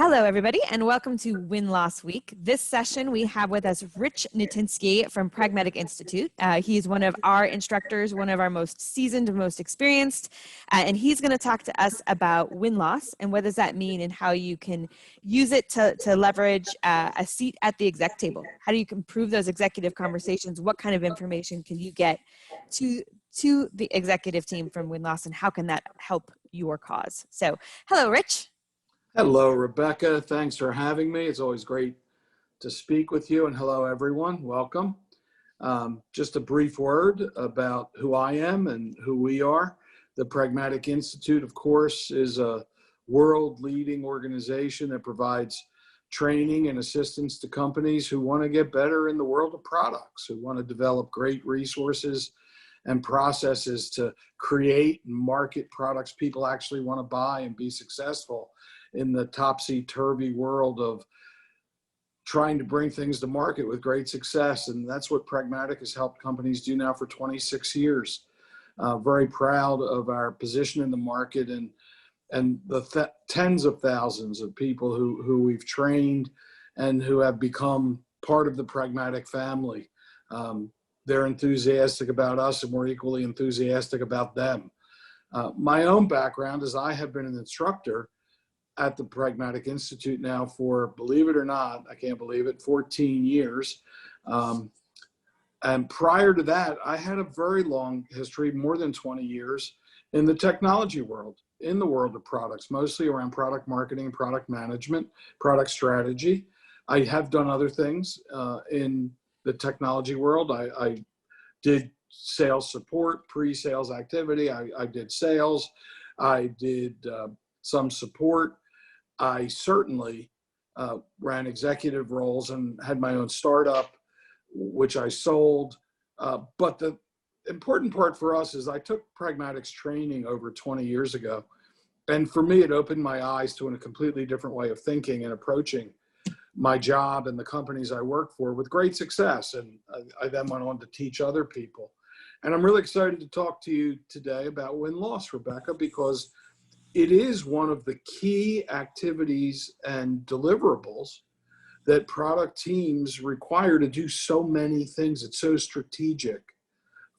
Hello, everybody, and welcome to WinLossWeek. This session, we have with us Rich Nutisnky from Pragmatic Institute. He's one of our instructors, one of our most seasoned, most experienced, and he's going to talk to us about win-loss and what does that mean and how you can use it to leverage a seat at the exec table. How do you improve those executive conversations? What kind of information can you get to the executive team from win-loss, and how can that help your cause? So, hello, Rich. Hello, Rebecca. Thanks for having me. It's always great to speak with you. And hello, everyone. Welcome. Just a brief word about who I am and who we are. The Pragmatic Institute, of course, is a world-leading organization that provides training and assistance to companies who want to get better in the world of products, who want to develop great resources and processes to create and market products people actually want to buy and be successful in the topsy-turvy world of trying to bring things to market with great success. And that's what Pragmatic has helped companies do now for 26 years. Very proud of our position in the market and the tens of thousands of people who we've trained and who have become part of the Pragmatic family. They're enthusiastic about us, and we're equally enthusiastic about them. My own background is I have been an instructor at the Pragmatic Institute now for, believe it or not, I can't believe it, 14 years. And prior to that, I had a very long history, more than 20 years, in the technology world, in the world of products, mostly around product marketing, product management, product strategy. I have done other things in the technology world. I did sales support, pre-sales activity. I did sales. I did some support. I certainly ran executive roles and had my own startup, which I sold. But the important part for us is I took Pragmatic's training over 20 years ago. And for me, it opened my eyes to a completely different way of thinking and approaching my job and the companies I work for with great success. And I then went on to teach other people. And I'm really excited to talk to you today about win-loss, Rebecca, because it is one of the key activities and deliverables that product teams require to do so many things. It's so strategic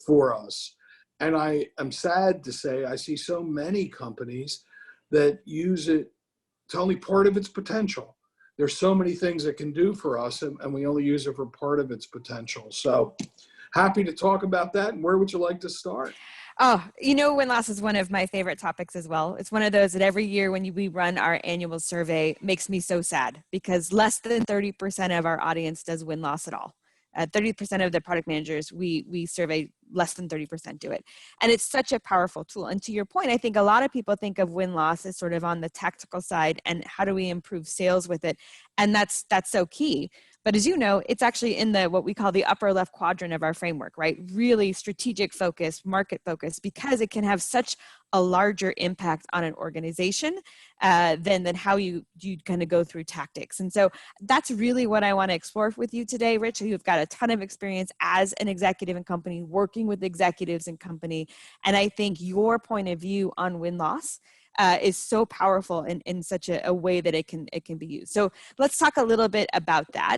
for us. And I am sad to say I see so many companies that use it to only part of its potential. There's so many things it can do for us, and we only use it for part of its potential. So happy to talk about that. And where would you like to start? Oh, you know, win-loss is one of my favorite topics as well. It's one of those that every year when we run our annual survey makes me so sad because less than 30% of our audience does win-loss at all. 30% of the product managers we survey, less than 30% do it. And it's such a powerful tool. And to your point, I think a lot of people think of win-loss as sort of on the tactical side and how do we improve sales with it? And that's so key. But as you know, it's actually in the what we call the upper left quadrant of our framework, right? Really strategic focus, market focus, because it can have such a larger impact on an organization than how you kind of go through tactics. And so that's really what I want to explore with you today, Rich. You've got a ton of experience as an executive in company, working with executives in company. And I think your point of view on win-loss is so powerful in such a way that it can be used. So let's talk a little bit about that.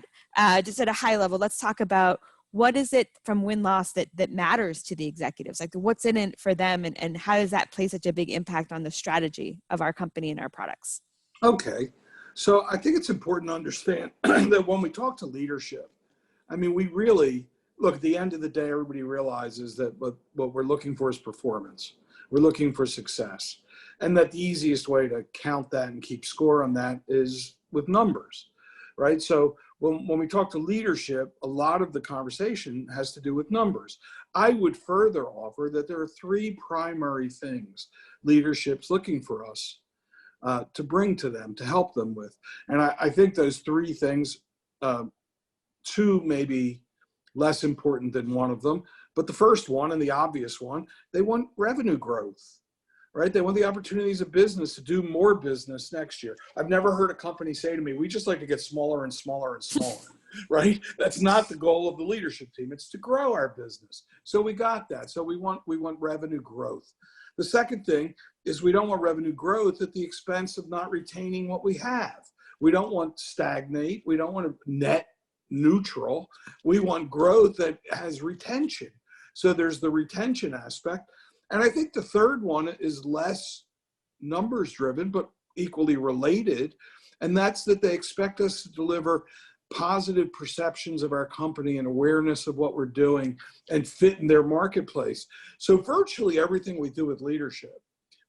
Just at a high level, let's talk about what is it from win-loss that matters to the executives? Like what's in it for them and how does that play such a big impact on the strategy of our company and our products? Okay, so I think it's important to understand that when we talk to leadership, I mean, we really, look, at the end of the day, everybody realizes that what we're looking for is performance. We're looking for success. And that the easiest way to count that and keep score on that is with numbers, right? So when we talk to leadership, a lot of the conversation has to do with numbers. I would further offer that there are three primary things leadership's looking for us to bring to them, to help them with. And I think those three things, two maybe less important than one of them, but the first one and the obvious one, they want revenue growth. Right? They want the opportunities of business to do more business next year. I've never heard a company say to me, we just like to get smaller and smaller and smaller, right? That's not the goal of the leadership team. It's to grow our business. So we got that. So we want revenue growth. The second thing is we don't want revenue growth at the expense of not retaining what we have. We don't want stagnate. We don't want to net neutral. We want growth that has retention. So there's the retention aspect. And I think the third one is less numbers driven, but equally related. And that's that they expect us to deliver positive perceptions of our company and awareness of what we're doing and fit in their marketplace. So virtually everything we do with leadership,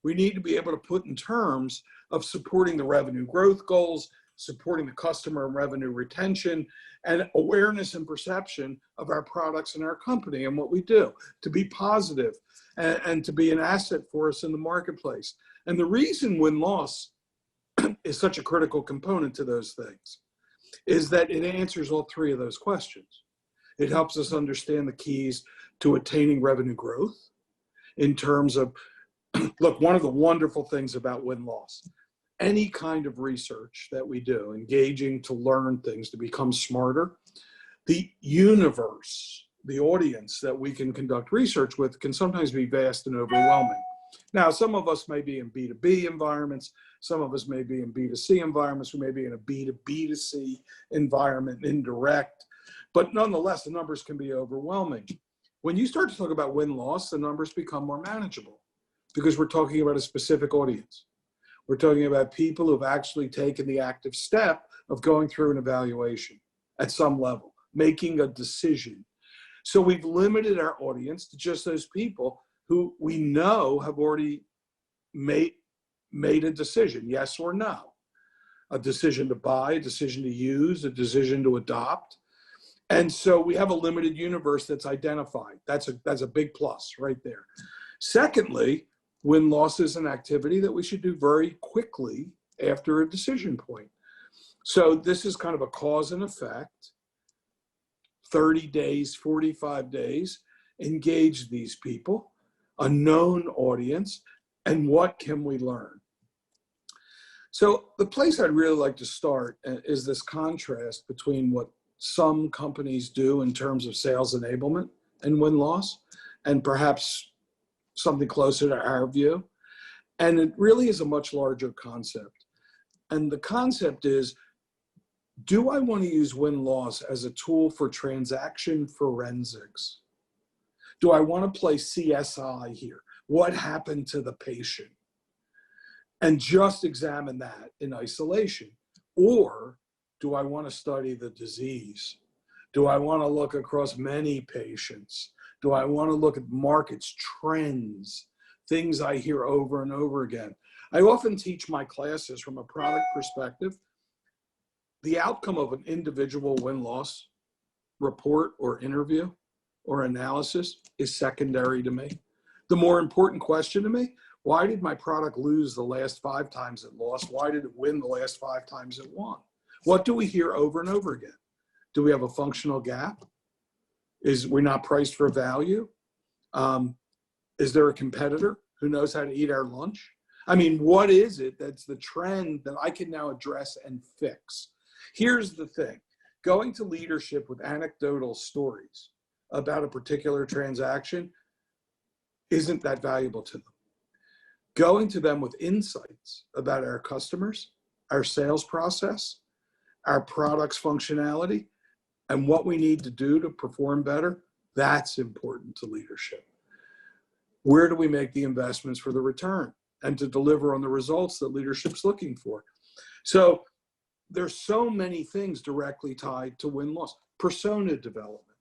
we need to be able to put in terms of supporting the revenue growth goals, supporting the customer and revenue retention, and awareness and perception of our products and our company and what we do, to be positive and to be an asset for us in the marketplace. And the reason win-loss is such a critical component to those things is that it answers all three of those questions. It helps us understand the keys to attaining revenue growth in terms of, look, one of the wonderful things about win-loss, any kind of research that we do, engaging to learn things, to become smarter, the universe, the audience that we can conduct research with can sometimes be vast and overwhelming. Now, some of us may be in B2B environments, some of us may be in B2C environments, we may be in a B2B2C environment, indirect, but nonetheless, the numbers can be overwhelming. When you start to talk about win-loss, the numbers become more manageable because we're talking about a specific audience. We're talking about people who've actually taken the active step of going through an evaluation at some level, making a decision. So we've limited our audience to just those people who we know have already made a decision, yes or no. A decision to buy, a decision to use, a decision to adopt. And so we have a limited universe that's identified. That's a big plus right there. Secondly, win-loss is an activity that we should do very quickly after a decision point. So this is kind of a cause and effect, 30 days, 45 days, engage these people, a known audience, and what can we learn? So the place I'd really like to start is this contrast between what some companies do in terms of sales enablement and win-loss, and perhaps something closer to our view. And it really is a much larger concept. And the concept is, do I want to use win-loss as a tool for transaction forensics? Do I want to play CSI here? What happened to the patient? And just examine that in isolation. Or do I want to study the disease? Do I want to look across many patients? Do I want to look at markets, trends, things I hear over and over again? I often teach my classes from a product perspective. The outcome of an individual win-loss report or interview or analysis is secondary to me. The more important question to me, why did my product lose the last 5 times it lost? Why did it win the last 5 times it won? What do we hear over and over again? Do we have a functional gap? Is we're not priced for value? Is there a competitor who knows how to eat our lunch? I mean, what is it that's the trend that I can now address and fix? Here's the thing. Going to leadership with anecdotal stories about a particular transaction isn't that valuable to them. Going to them with insights about our customers, our sales process, our product's functionality, and what we need to do to perform better, that's important to leadership. Where do we make the investments for the return and to deliver on the results that leadership's looking for? So there's so many things directly tied to win-loss. Persona development.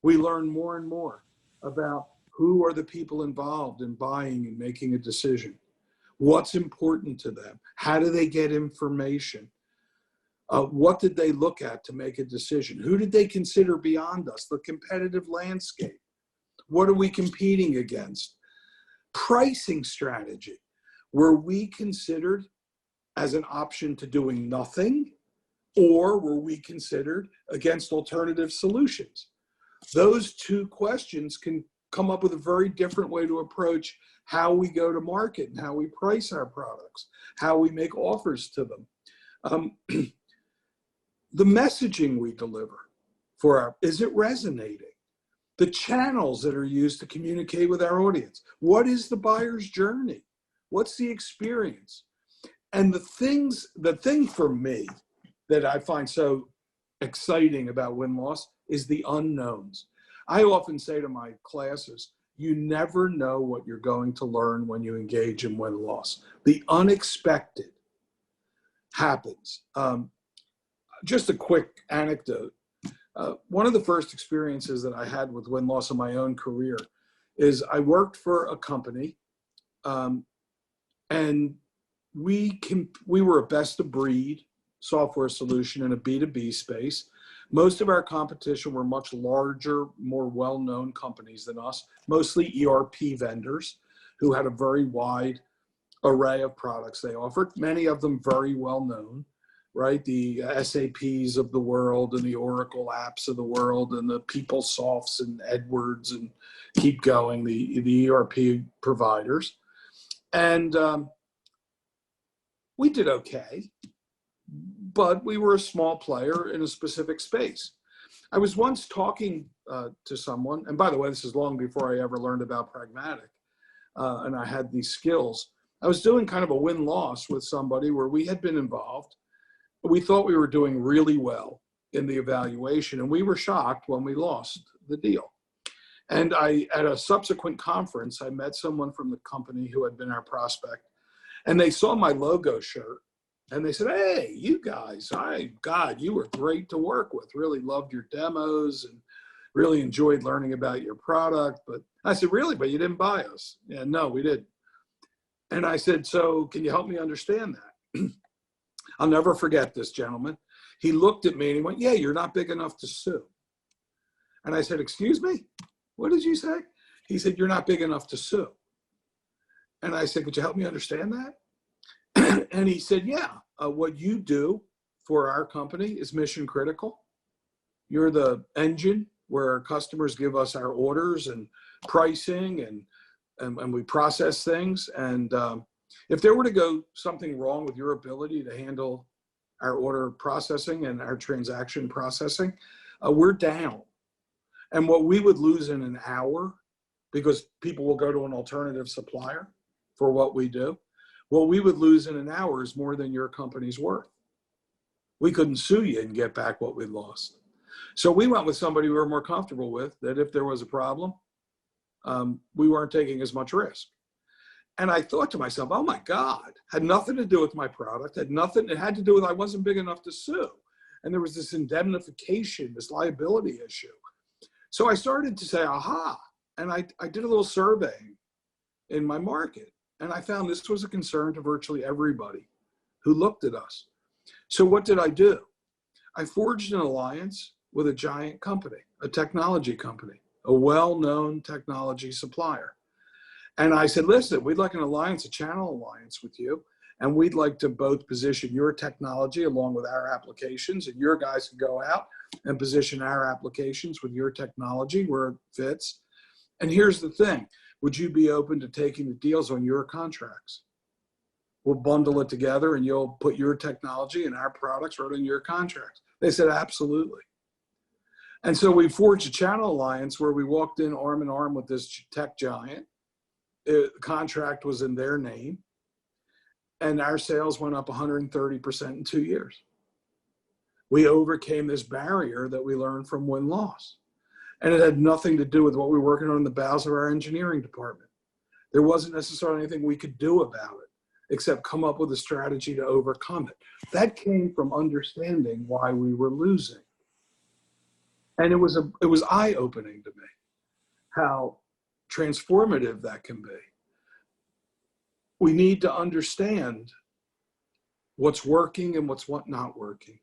We learn more and more about who are the people involved in buying and making a decision. What's important to them? How do they get information? What did they look at to make a decision? Who did they consider beyond us? The competitive landscape. What are we competing against? Pricing strategy. Were we considered as an option to doing nothing, or were we considered against alternative solutions? Those two questions can come up with a very different way to approach how we go to market and how we price our products, how we make offers to them. The messaging we deliver is it resonating? The channels that are used to communicate with our audience. What is the buyer's journey? What's the experience? And the thing for me that I find so exciting about win-loss is the unknowns. I often say to my classes, you never know what you're going to learn when you engage in win-loss. The unexpected happens. Just a quick anecdote. One of the first experiences that I had with win-loss in my own career is I worked for a company, and we were a best of breed software solution in a B2B space. Most of our competition were much larger, more well-known companies than us, mostly ERP vendors who had a very wide array of products they offered, many of them very well known, right? The SAPs of the world and the Oracle apps of the world and the PeopleSofts and Edwards and keep going, the ERP providers. And we did okay, but we were a small player in a specific space. I was once talking to someone, and by the way, this is long before I ever learned about Pragmatic, and I had these skills. I was doing kind of a win-loss with somebody where we had been involved. We thought we were doing really well in the evaluation, and we were shocked when we lost the deal. And at a subsequent conference, I met someone from the company who had been our prospect, and they saw my logo shirt, and they said, hey, you guys, God, you were great to work with. Really loved your demos and really enjoyed learning about your product. But I said, really? But you didn't buy us? Yeah, no, we didn't. And I said, so can you help me understand that? I'll never forget this gentleman. He looked at me and he went, yeah, you're not big enough to sue. And I said, excuse me? What did you say? He said, you're not big enough to sue. And I said, could you help me understand that? And he said, yeah, what you do for our company is mission critical. You're the engine where our customers give us our orders and pricing and we process things. And if there were to go something wrong with your ability to handle our order processing and our transaction processing, we're down. And what we would lose in an hour, because people will go to an alternative supplier for what we do, what we would lose in an hour is more than your company's worth. We couldn't sue you and get back what we lost. So we went with somebody we were more comfortable with, that if there was a problem, we weren't taking as much risk. And I thought to myself, oh my God, had nothing to do with my product, it had to do with I wasn't big enough to sue. And there was this indemnification, this liability issue. So I started to say, aha, and I did a little surveying in my market. And I found this was a concern to virtually everybody who looked at us. So what did I do? I forged an alliance with a giant company, a technology company, a well-known technology supplier. And I said, listen, we'd like an alliance, a channel alliance with you. And we'd like to both position your technology along with our applications, and your guys can go out and position our applications with your technology where it fits. And here's the thing. Would you be open to taking the deals on your contracts? We'll bundle it together and you'll put your technology and our products right on your contracts. They said, absolutely. And so we forged a channel alliance where we walked in arm in arm with this tech giant. The contract was in their name. And our sales went up 130% in 2 years. We overcame this barrier that we learned from win-loss. And it had nothing to do with what we were working on in the bowels of our engineering department. There wasn't necessarily anything we could do about it, except come up with a strategy to overcome it. That came from understanding why we were losing. And it was eye-opening to me how transformative that can be. We need to understand what's working and what's not working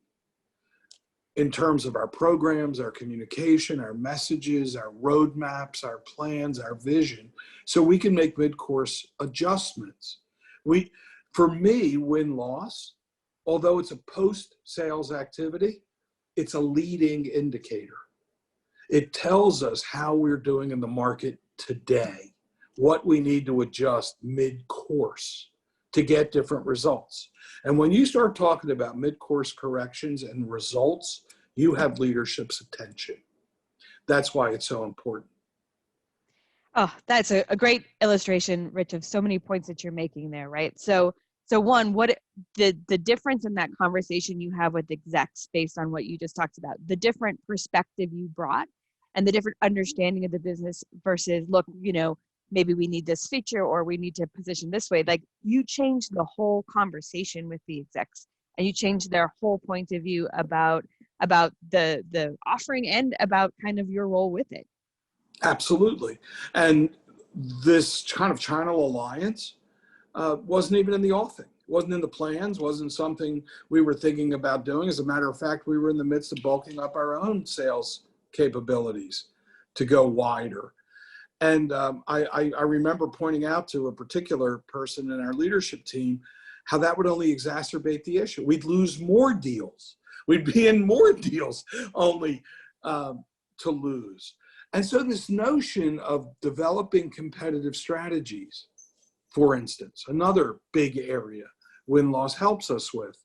in terms of our programs, our communication, our messages, our roadmaps, our plans, our vision, so we can make mid-course adjustments. For me, win-loss, although it's a post-sales activity, it's a leading indicator. It tells us how we're doing in the market today, what we need to adjust mid-course to get different results. And when you start talking about mid-course corrections and results, you have leadership's attention. That's why it's so important. Oh, that's a great illustration, Rich, of so many points that you're making there, right? So So one, the difference in that conversation you have with execs based on what you just talked about, the different perspective you brought and the different understanding of the business versus, look, maybe we need this feature or we need to position this way. Like, you changed the whole conversation with the execs and you changed their whole point of view about the offering and about kind of your role with it. Absolutely. And this kind of channel alliance wasn't even in the offing, wasn't in the plans, wasn't something we were thinking about doing. As a matter of fact, we were in the midst of bulking up our own sales capabilities to go wider. And I remember pointing out to a particular person in our leadership team how that would only exacerbate the issue. We'd lose more deals. We'd be in more deals only to lose. And so this notion of developing competitive strategies, for instance, another big area WinLoss helps us with.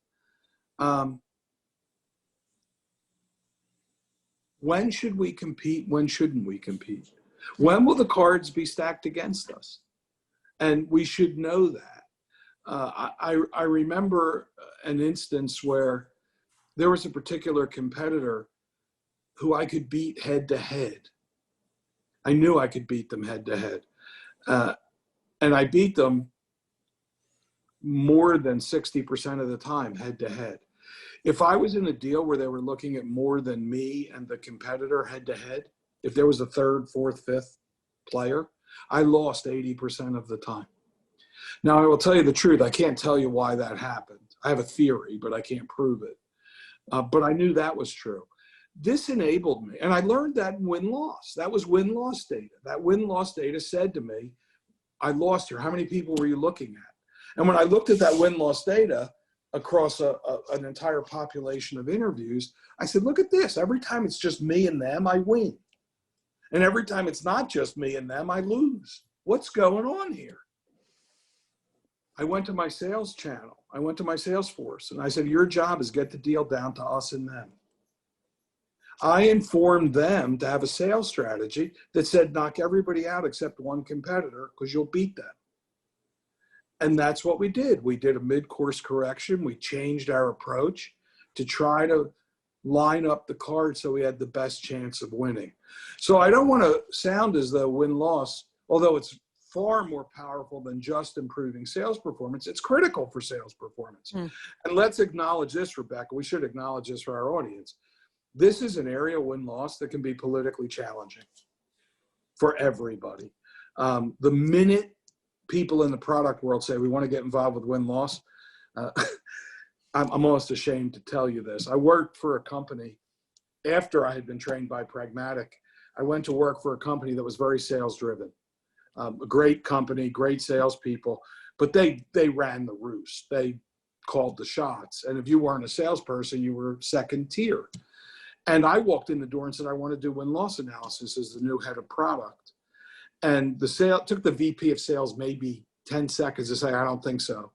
When should we compete? When shouldn't we compete? When will the cards be stacked against us? And we should know that. I remember an instance where there was a particular competitor who I could beat head to head. I knew I could beat them head to head. And I beat them more than 60% of the time head to head. If I was in a deal where they were looking at more than me and the competitor head to head, if there was a third, fourth, fifth player, I lost 80% of the time. Now, I will tell you the truth. I can't tell you why that happened. I have a theory, but I can't prove it. But I knew that was true. This enabled me, and I learned that in win-loss. That was win-loss data. That win-loss data said to me, I lost here. How many people were you looking at? And when I looked at that win-loss data across an entire population of interviews, I said, look at this. Every time it's just me and them, I win. And every time it's not just me and them, I lose. What's going on here? I went to my sales channel. I went to my sales force, and I said, your job is get the deal down to us and them. I informed them to have a sales strategy that said, knock everybody out except one competitor because you'll beat them. And that's what we did. We did a mid-course correction. We changed our approach to try to line up the cards so we had the best chance of winning. So I don't want to sound as though win-loss, although it's far more powerful than just improving sales performance, it's critical for sales performance. And let's acknowledge this, Rebecca. We should acknowledge this for our audience. This is an area, win-loss, that can be politically challenging for everybody. The minute people in the product world say we want to get involved with win-loss, I'm almost ashamed to tell you this. I worked for a company after I had been trained by Pragmatic. I went to work for a company that was very sales-driven. A great company, great salespeople, but they ran the roost. They called the shots. And if you weren't a salesperson, you were second tier. And I walked in the door and said, I want to do win-loss analysis as the new head of product. And it took the VP of sales maybe 10 seconds to say, I don't think so.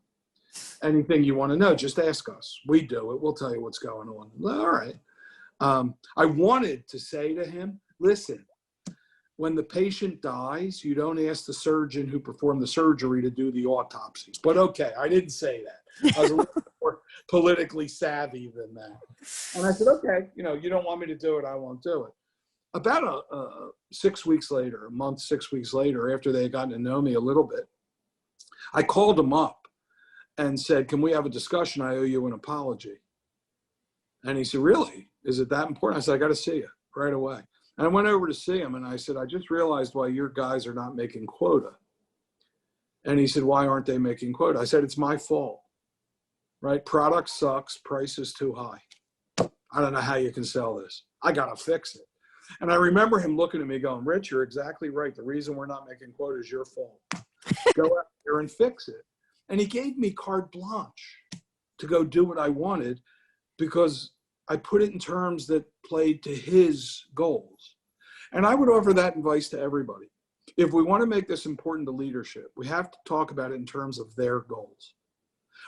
Anything you want to know, just ask us. We do it. We'll tell you what's going on. All right. I wanted to say to him, listen, when the patient dies, you don't ask the surgeon who performed the surgery to do the autopsies. But okay, I didn't say that. I was a little more politically savvy than that. And I said, okay, you don't want me to do it, I won't do it. About 6 weeks later, a month, 6 weeks later, after they had gotten to know me a little bit, I called him up and said, can we have a discussion? I owe you an apology. And he said, really? Is it that important? I said, I got to see you right away. And I went over to see him and I said, I just realized why your guys are not making quota. And he said, why aren't they making quota? I said, it's my fault, right? Product sucks, price is too high. I don't know how you can sell this. I got to fix it. And I remember him looking at me going, Rich, you're exactly right. The reason we're not making quota is your fault. Go out there and fix it. And he gave me carte blanche to go do what I wanted because I put it in terms that played to his goals. And I would offer that advice to everybody. If we want to make this important to leadership, we have to talk about it in terms of their goals.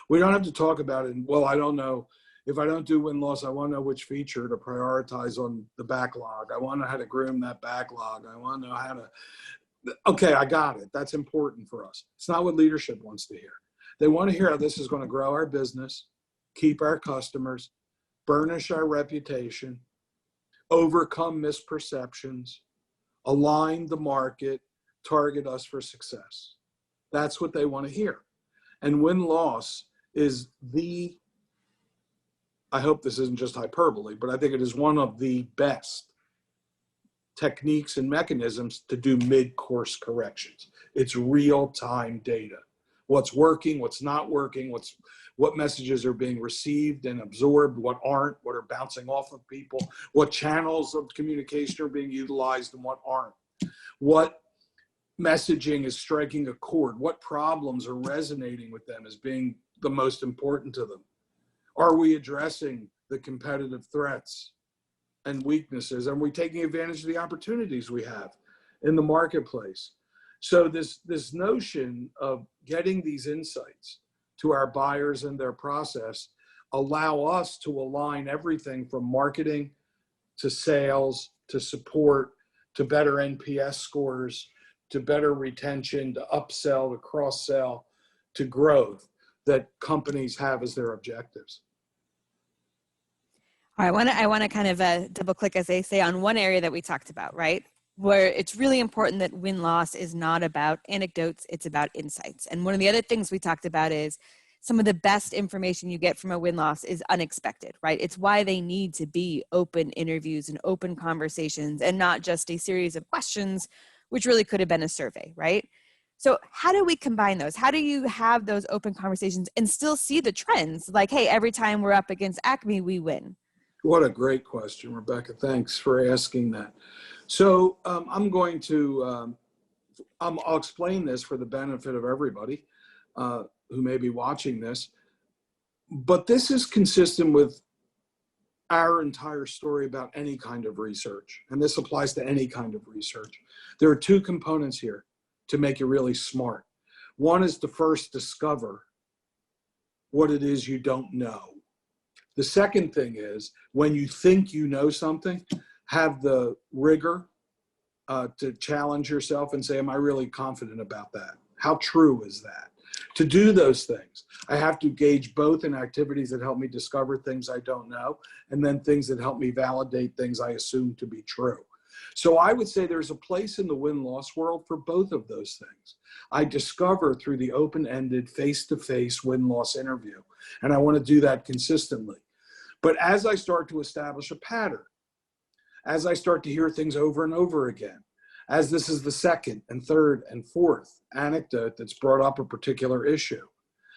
We don't have to talk about it in, well, I don't know. If I don't do win-loss, I want to know which feature to prioritize on the backlog. I want to know how to groom that backlog. I want to know how to, okay, I got it. That's important for us. It's not what leadership wants to hear. They want to hear how this is going to grow our business, keep our customers, burnish our reputation, overcome misperceptions, align the market, target us for success. That's what they want to hear. And WinLoss is I hope this isn't just hyperbole, but I think it is one of the best techniques and mechanisms to do mid-course corrections. It's real-time data. What's working, what's not working, what messages are being received and absorbed, what aren't, what are bouncing off of people, what channels of communication are being utilized and what aren't. What messaging is striking a chord, what problems are resonating with them as being the most important to them. Are we addressing the competitive threats and weaknesses? Are we taking advantage of the opportunities we have in the marketplace? So this notion of getting these insights to our buyers and their process allow us to align everything from marketing to sales to support to better NPS scores to better retention to upsell to cross-sell to growth that companies have as their objectives. I want to kind of double click, as they say, on one area that we talked about, right? Where it's really important that win-loss is not about anecdotes, it's about insights. And one of the other things we talked about is some of the best information you get from a win-loss is unexpected, right? It's why they need to be open interviews and open conversations and not just a series of questions, which really could have been a survey, right? So how do we combine those? How do you have those open conversations and still see the trends? Like, hey, every time we're up against Acme, we win. What a great question, Rebecca. Thanks for asking that. So I'll explain this for the benefit of everybody who may be watching this, but this is consistent with our entire story about any kind of research, and this applies to any kind of research. There are two components here to make you really smart. One is to first discover what it is you don't know. The second thing is, when you think you know something, have the rigor to challenge yourself and say, am I really confident about that? How true is that? To do those things, I have to engage both in activities that help me discover things I don't know, and then things that help me validate things I assume to be true. So I would say there's a place in the win-loss world for both of those things. I discover through the open-ended, face-to-face win-loss interview, and I want to do that consistently. But as I start to establish a pattern, as I start to hear things over and over again, as this is the second and third and fourth anecdote that's brought up a particular issue.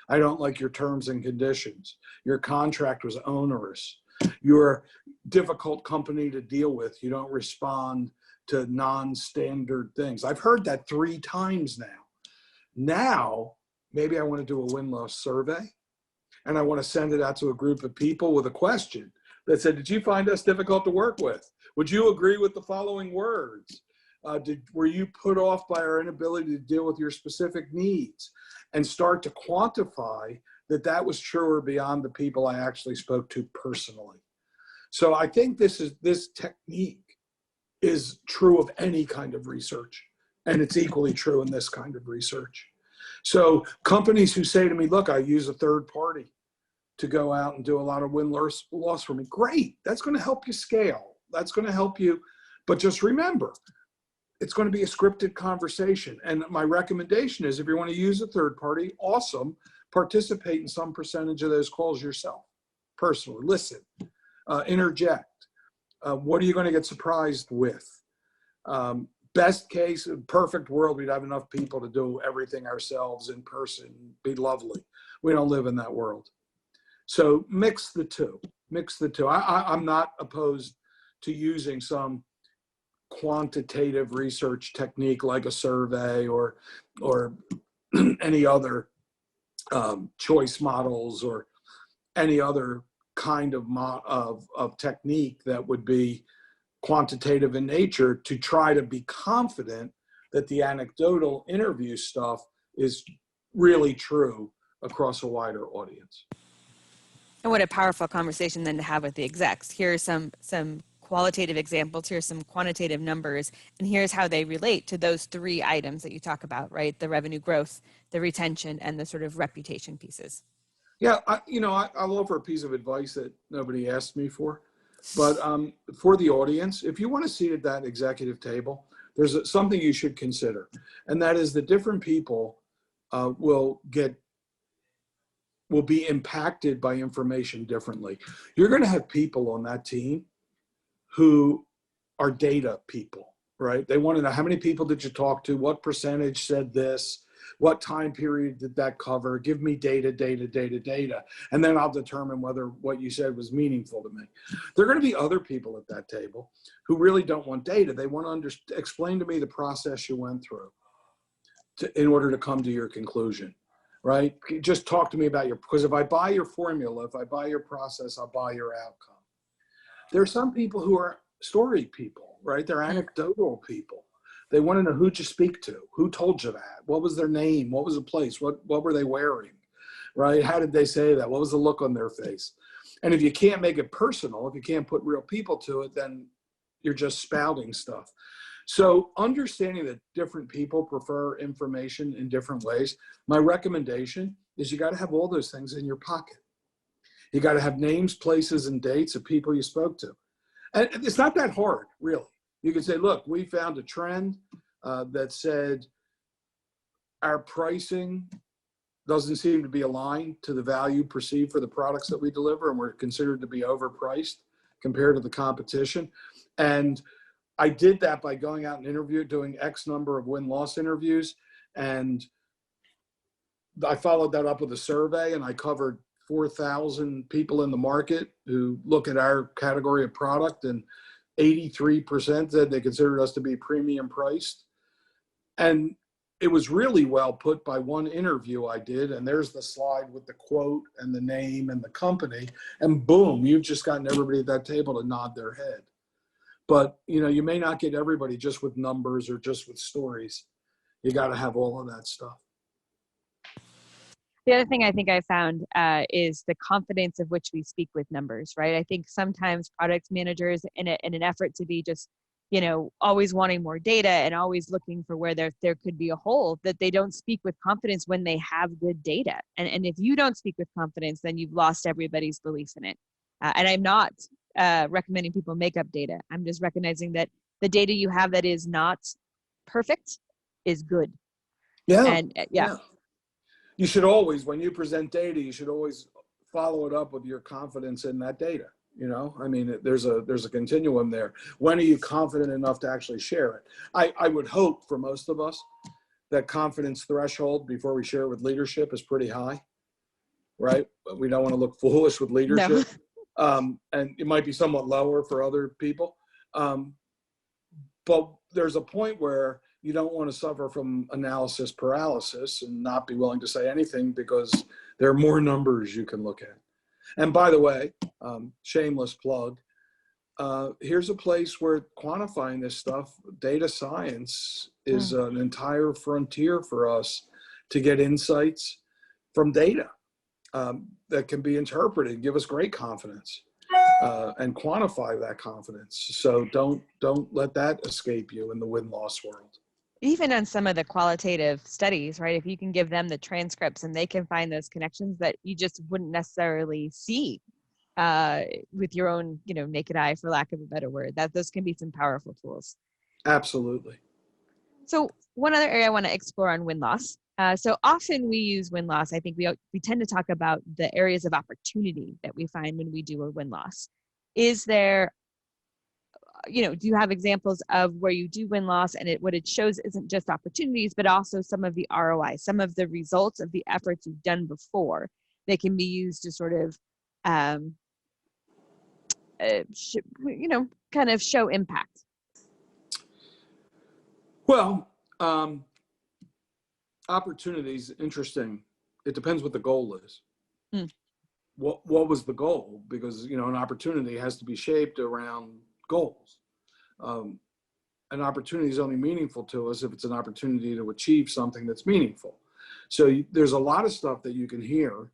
I don't like your terms and conditions. Your contract was onerous. You're a difficult company to deal with. You don't respond to non-standard things. I've heard that 3 times now. Now, maybe I want to do a win-loss survey, and I want to send it out to a group of people with a question that said, did you find us difficult to work with? Would you agree with the following words? Were you put off by our inability to deal with your specific needs? And start to quantify that was true or beyond the people I actually spoke to personally. So I think this technique is true of any kind of research, and it's equally true in this kind of research. So companies who say to me, look, I use a third party to go out and do a lot of win-loss for me, great, that's going to help you scale. That's going to help you, but just remember, it's going to be a scripted conversation. And my recommendation is, if you want to use a third party, awesome, participate in some percentage of those calls yourself, personally. Listen, interject. What are you going to get surprised with? Best case, perfect world, we'd have enough people to do everything ourselves in person, be lovely. We don't live in that world. So mix the two, mix the two. I'm not opposed to using some quantitative research technique like a survey or any other choice models or any other kind of technique that would be quantitative in nature, to try to be confident that the anecdotal interview stuff is really true across a wider audience. And what a powerful conversation then to have with the execs. Here are some qualitative examples, here's some quantitative numbers, and here's how they relate to those three items that you talk about, right? The revenue growth, the retention, and the sort of reputation pieces. Yeah, I'll offer a piece of advice that nobody asked me for. But for the audience, if you want to sit at that executive table, there's something you should consider. And that is that different people will be impacted by information differently. You're going to have people on that team who are data people, right? They want to know, how many people did you talk to? What percentage said this? What time period did that cover? Give me data, data, data, data. And then I'll determine whether what you said was meaningful to me. There are going to be other people at that table who really don't want data. They want to explain to me the process you went through in order to come to your conclusion, right? Just talk to me about because if I buy your formula, if I buy your process, I'll buy your outcome. There are some people who are story people, right? They're anecdotal people. They want to know who'd you speak to, who told you that, what was their name, what was the place, what were they wearing, right? How did they say that? What was the look on their face? And if you can't make it personal, if you can't put real people to it, then you're just spouting stuff. So understanding that different people prefer information in different ways, my recommendation is you got to have all those things in your pocket. You got to have names, places, and dates of people you spoke to. And it's not that hard, really. You can say, look, we found a trend that said our pricing doesn't seem to be aligned to the value perceived for the products that we deliver, and we're considered to be overpriced compared to the competition. And I did that by going out and doing X number of win-loss interviews. And I followed that up with a survey, and I covered 4,000 people in the market who look at our category of product, and 83% said they considered us to be premium priced. And it was really well put by one interview I did. And there's the slide with the quote and the name and the company. And boom, you've just gotten everybody at that table to nod their head. But you may not get everybody just with numbers or just with stories. You got to have all of that stuff. The other thing I think I found is the confidence of which we speak with numbers, right? I think sometimes product managers in an effort to be just, always wanting more data and always looking for where there could be a hole, that they don't speak with confidence when they have good data. And if you don't speak with confidence, then you've lost everybody's belief in it. And I'm not recommending people make up data. I'm just recognizing that the data you have that is not perfect is good. Yeah. And yeah. You should always, when you present data, you should always follow it up with your confidence in that data. I mean, there's a continuum there. When are you confident enough to actually share it? I would hope for most of us that confidence threshold before we share it with leadership is pretty high, right? We don't want to look foolish with leadership. No. And it might be somewhat lower for other people. But there's a point where you don't want to suffer from analysis paralysis and not be willing to say anything because there are more numbers you can look at. And by the way, shameless plug, here's a place where quantifying this stuff, data science, is an entire frontier for us to get insights from data that can be interpreted, give us great confidence. And quantify that confidence. So don't let that escape you in the win-loss world. Even on some of the qualitative studies, right? If you can give them the transcripts and they can find those connections that you just wouldn't necessarily see with your own, naked eye, for lack of a better word, that those can be some powerful tools. Absolutely. So one other area I want to explore on win-loss. So often we use win-loss. I think we tend to talk about the areas of opportunity that we find when we do a win-loss. Is there, do you have examples of where you do win-loss and what it shows isn't just opportunities, but also some of the ROI, some of the results of the efforts you've done before that can be used to sort of, kind of show impact? Well, opportunities, interesting. It depends what the goal is. What was the goal? Because, an opportunity has to be shaped around goals. An opportunity is only meaningful to us if it's an opportunity to achieve something that's meaningful. So there's a lot of stuff that you can hear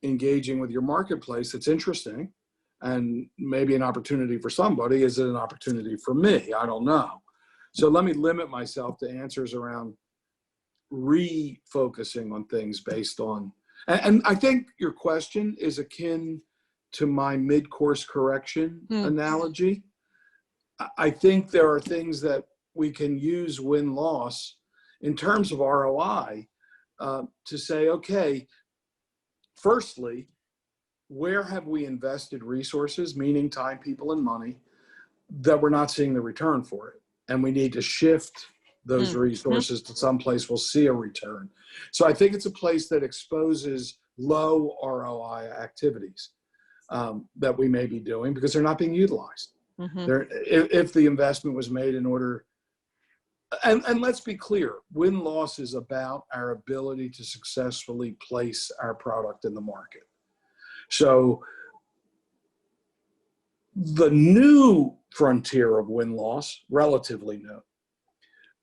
engaging with your marketplace that's interesting. and maybe an opportunity for somebody. Is it an opportunity for me? I don't know. So let me limit myself to answers around refocusing on things based on, and I think your question is akin to my mid-course correction analogy. I think there are things that we can use win-loss in terms of ROI to say, okay, firstly, where have we invested resources, meaning time, people, and money, that we're not seeing the return for it? And we need to shift those resources to some place we'll see a return. So I think it's a place that exposes low ROI activities that we may be doing because they're not being utilized. If the investment was made in order, and let's be clear, win-loss is about our ability to successfully place our product in the market. So the new frontier of win-loss, relatively new,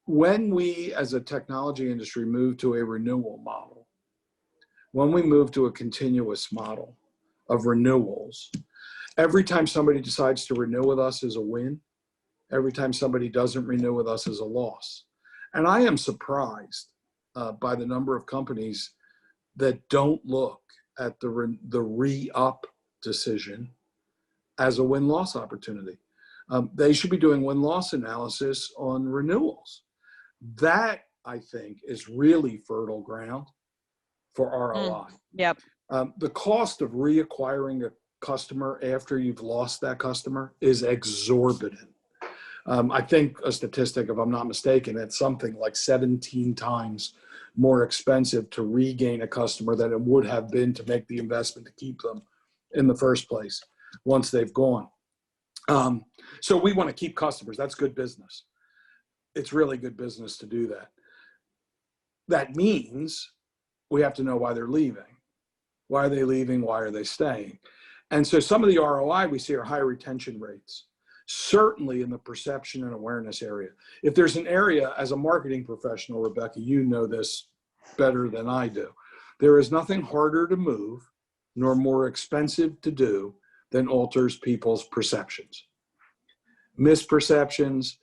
when we as a technology industry move to a renewal model, when we move to a continuous model of renewals, every time somebody decides to renew with us is a win. Every time somebody doesn't renew with us is a loss. And I am surprised by the number of companies that don't look at the re-up decision as a win-loss opportunity. They should be doing win-loss analysis on renewals. That, I think, is really fertile ground for ROI. Yep. The cost of reacquiring a customer after you've lost that customer is exorbitant. I think a statistic, if I'm not mistaken, it's something like 17 times more expensive to regain a customer than it would have been to make the investment to keep them in the first place once they've gone. So we want to keep customers. That's good business. It's really good business to do that. That means we have to know why they're leaving. Why are they leaving? Why are they staying? And so some of the ROI we see are high retention rates, certainly in the perception and awareness area. If there's an area, as a marketing professional, Rebecca, you know this better than I do. There is nothing harder to move nor more expensive to do than alters people's perceptions. Misperceptions,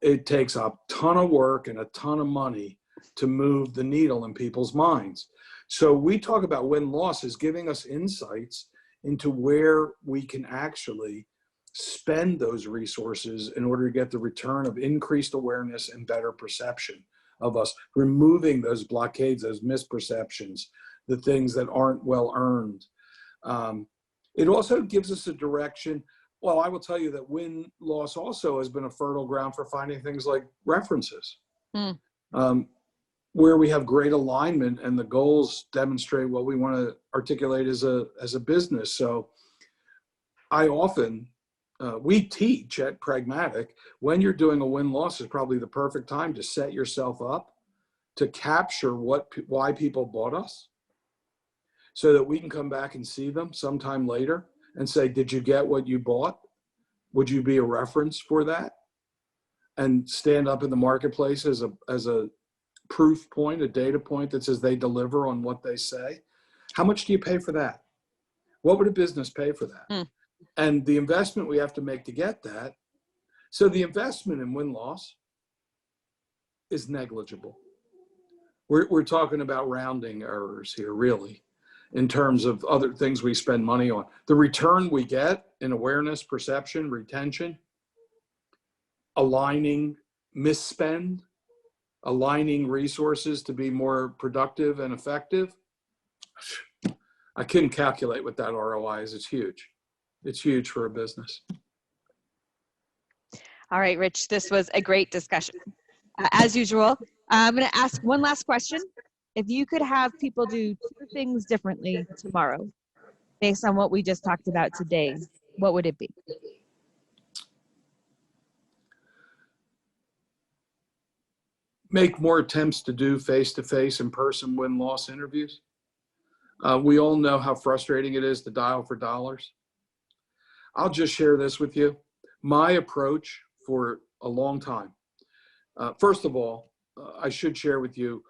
it takes a ton of work and a ton of money to move the needle in people's minds. So we talk about win-loss as giving us insights into where we can actually spend those resources in order to get the return of increased awareness and better perception of us, removing those blockades, those misperceptions, the things that aren't well earned. It also gives us a direction. Well, I will tell you that win-loss also has been a fertile ground for finding things like references, where we have great alignment and the goals demonstrate what we want to articulate as a business. So I often, we teach at Pragmatic, when you're doing a win-loss is probably the perfect time to set yourself up to capture why people bought us, so that we can come back and see them sometime later and say, did you get what you bought? Would you be a reference for that? And stand up in the marketplace as a proof point, a data point that says they deliver on what they say. How much do you pay for that? What would a business pay for that? And the investment we have to make to get that. So the investment in win-loss is negligible. We're talking about rounding errors here, really, in terms of other things we spend money on. The return we get in awareness, perception, retention, aligning misspend, aligning resources to be more productive and effective. I couldn't calculate what that ROI is. It's huge. It's huge for a business. All right, Rich, this was a great discussion. As usual, I'm going to ask one last question. If you could have people do 2 things differently tomorrow, based on what we just talked about today, what would it be? Make more attempts to do face-to-face, in-person win-loss interviews. We all know how frustrating it is to dial for dollars. I'll just share this with you. My approach for a long time. First of all, I should share with you,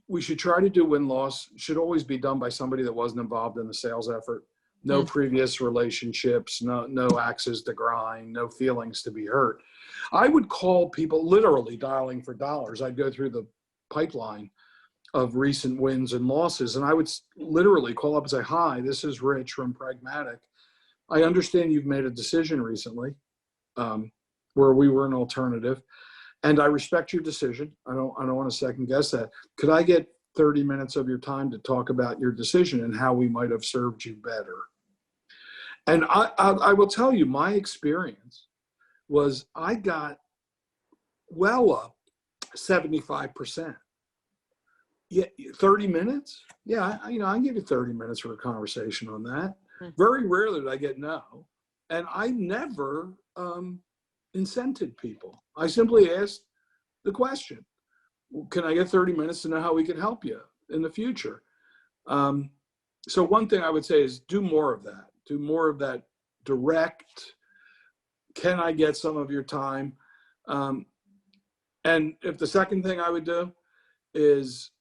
we should try to do win-loss, should always be done by somebody that wasn't involved in the sales effort. no previous relationships, no axes to grind, no feelings to be hurt. I would call people literally dialing for dollars. I'd go through the pipeline of recent wins and losses, and I would literally call up and say, hi, this is Rich from Pragmatic. I understand you've made a decision recently where we were an alternative, and I respect your decision. I don't want to second guess that. Could I get 30 minutes of your time to talk about your decision and how we might have served you better? And I will tell you, my experience was I got well up 75%. Yeah, 30 minutes? Yeah, I can give you 30 minutes for a conversation on that. Very rarely did I get no. And I never incented people. I simply asked the question, can I get 30 minutes to know how we can help you in the future? So one thing I would say is do more of that. Do more of that direct, can I get some of your time? And if the second thing I would do is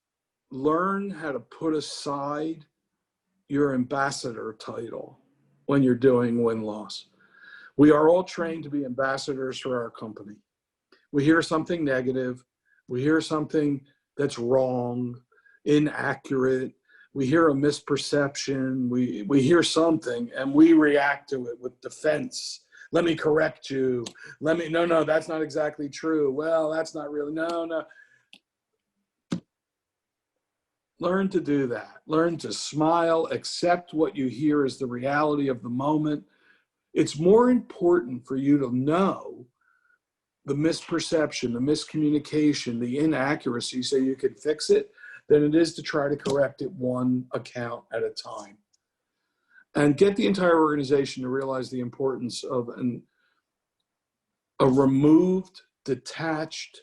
learn how to put aside your ambassador title when you're doing win-loss. We are all trained to be ambassadors for our company. We hear something negative. We hear something that's wrong, inaccurate. We hear a misperception. We hear something and we react to it with defense. Let me correct you. No, that's not exactly true. Well, that's not really, no. Learn to do that. Learn to smile, accept what you hear as the reality of the moment. It's more important for you to know the misperception, the miscommunication, the inaccuracy so you can fix it than it is to try to correct it one account at a time. And get the entire organization to realize the importance of a removed, detached,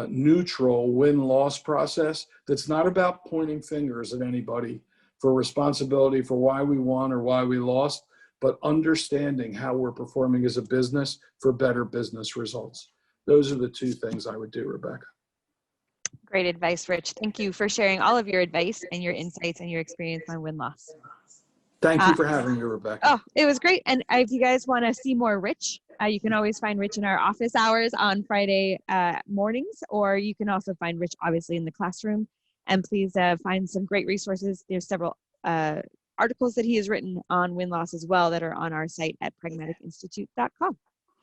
neutral win-loss process that's not about pointing fingers at anybody for responsibility for why we won or why we lost, but understanding how we're performing as a business for better business results. Those are the two things I would do, Rebecca. Great advice, Rich. Thank you for sharing all of your advice and your insights and your experience on win-loss. Thank you for having me, Rebecca. Oh, it was great. And if you guys want to see more Rich, you can always find Rich in our office hours on Friday mornings, or you can also find Rich obviously in the classroom. And please find some great resources. There's several articles that he has written on win-loss as well that are on our site at pragmaticinstitute.com.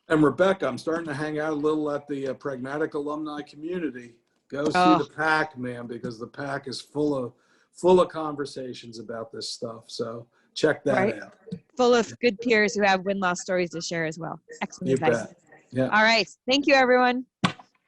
And Rebecca, I'm starting to hang out a little at the Pragmatic alumni community. Go see the PAC, man, because the PAC is full of conversations about this stuff. So check that out. Full of good peers who have win-loss stories to share as well. Excellent advice. Bet. Yeah. All right. Thank you, everyone.